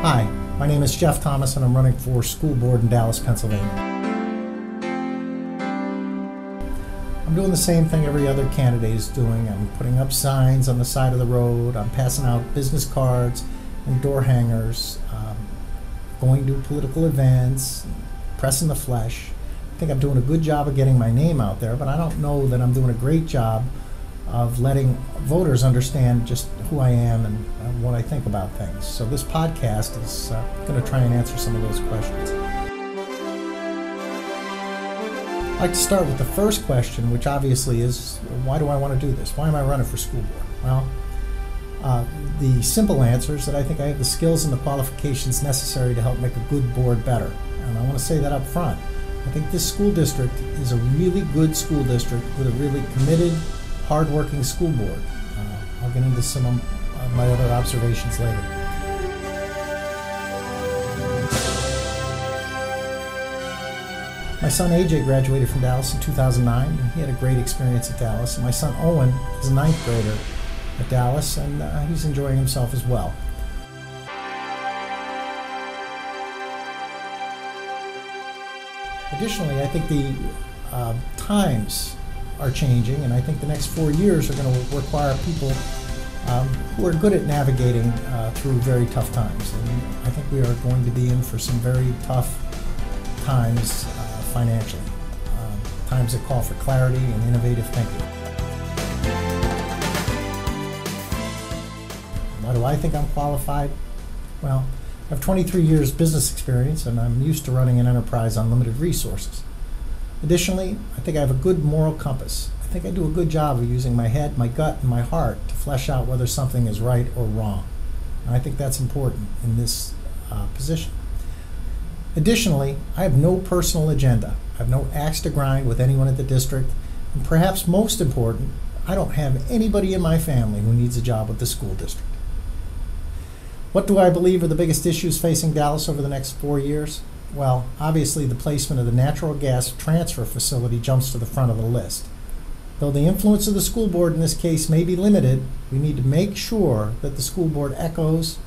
Hi, my name is Jeff Thomas and I'm running for school board in Dallas, Pennsylvania. I'm doing the same thing every other candidate is doing. I'm putting up signs on the side of the road, I'm passing out business cards and door hangers, going to political events, pressing the flesh. I think I'm doing a good job of getting my name out there, but I don't know that I'm doing a great job of letting voters understand just who I am and what I think about things. So this podcast is going to try and answer some of those questions. I'd like to start with the first question, which obviously is, why do I want to do this? Why am I running for school board? Well, the simple answer is that I think I have the skills and the qualifications necessary to help make a good board better. And I want to say that up front. I think this school district is a really good school district with a really committed, hard-working school board. I'll get into some of my other observations later. My son AJ graduated from Dallas in 2009, and he had a great experience at Dallas. And my son Owen is a 9th grader at Dallas, and he's enjoying himself as well. Additionally, I think the times are changing, and I think the next 4 years are going to require people who are good at navigating through very tough times. And I think we are going to be in for some very tough times financially, times that call for clarity and innovative thinking. Why do I think I'm qualified? Well, I have 23 years business experience, and I'm used to running an enterprise on limited resources. Additionally, I think I have a good moral compass. I think I do a good job of using my head, my gut, and my heart to flesh out whether something is right or wrong. And I think that's important in this position. Additionally, I have no personal agenda. I have no axe to grind with anyone at the district. And perhaps most important, I don't have anybody in my family who needs a job with the school district. What do I believe are the biggest issues facing Dallas over the next 4 years? Well, obviously the placement of the natural gas transfer facility jumps to the front of the list. Though the influence of the school board in this case may be limited, we need to make sure that the school board echoes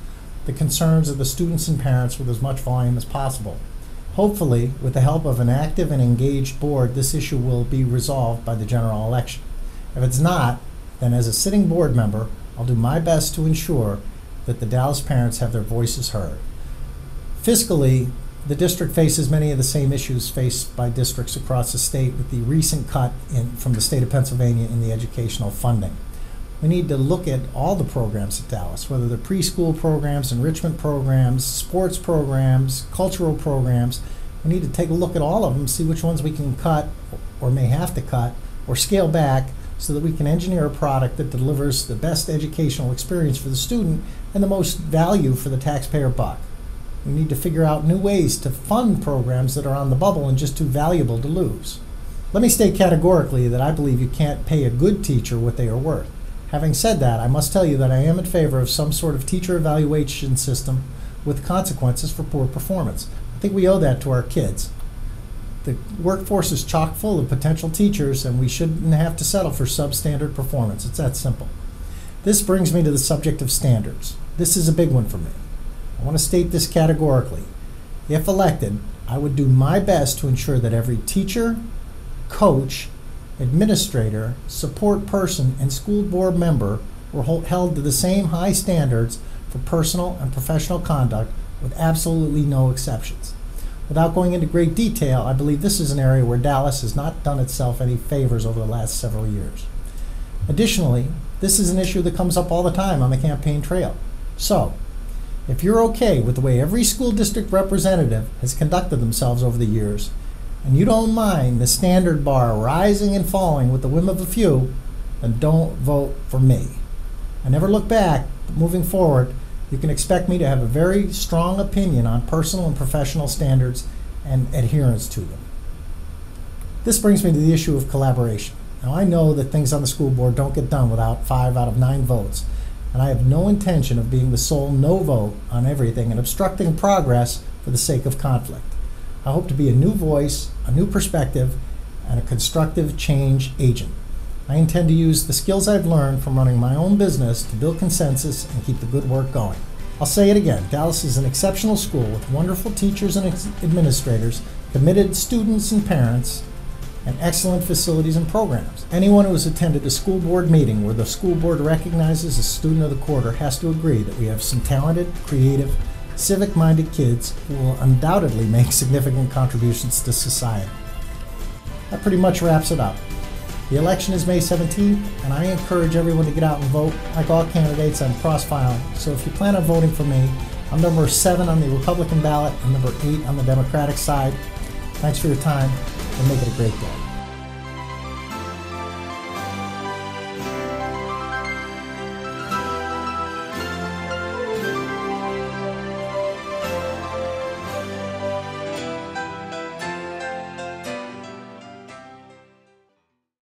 the concerns of the students and parents with as much volume as possible. Hopefully, with the help of an active and engaged board, this issue will be resolved by the general election. If it's not, then as a sitting board member, I'll do my best to ensure that the Dallas parents have their voices heard. Fiscally, the district faces many of the same issues faced by districts across the state with the recent cut from the state of Pennsylvania in the educational funding. We need to look at all the programs at Dallas, whether they're preschool programs, enrichment programs, sports programs, cultural programs. We need to take a look at all of them, see which ones we can cut or may have to cut or scale back so that we can engineer a product that delivers the best educational experience for the student and the most value for the taxpayer buck. We need to figure out new ways to fund programs that are on the bubble and just too valuable to lose. Let me state categorically that I believe you can't pay a good teacher what they are worth. Having said that, I must tell you that I am in favor of some sort of teacher evaluation system with consequences for poor performance. I think we owe that to our kids. The workforce is chock full of potential teachers, and we shouldn't have to settle for substandard performance. It's that simple. This brings me to the subject of standards. This is a big one for me. I want to state this categorically. If elected, I would do my best to ensure that every teacher, coach, administrator, support person, and school board member were held to the same high standards for personal and professional conduct with absolutely no exceptions. Without going into great detail, I believe this is an area where Dallas has not done itself any favors over the last several years. Additionally, this is an issue that comes up all the time on the campaign trail. So, if you're okay with the way every school district representative has conducted themselves over the years, and you don't mind the standard bar rising and falling with the whim of a few, then don't vote for me. I never look back, but moving forward, you can expect me to have a very strong opinion on personal and professional standards and adherence to them. This brings me to the issue of collaboration. Now, I know that things on the school board don't get done without 5 out of 9 votes, and I have no intention of being the sole no vote on everything and obstructing progress for the sake of conflict. I hope to be a new voice, a new perspective, and a constructive change agent. I intend to use the skills I've learned from running my own business to build consensus and keep the good work going. I'll say it again, Dallas is an exceptional school with wonderful teachers and administrators, committed students and parents, and excellent facilities and programs. Anyone who has attended a school board meeting where the school board recognizes a student of the quarter has to agree that we have some talented, creative, civic-minded kids who will undoubtedly make significant contributions to society. That pretty much wraps it up. The election is May 17th, and I encourage everyone to get out and vote. Like all candidates, I'm cross-filing, so if you plan on voting for me, I'm number 7 on the Republican ballot and number 8 on the Democratic side. Thanks for your time, and make it a great day.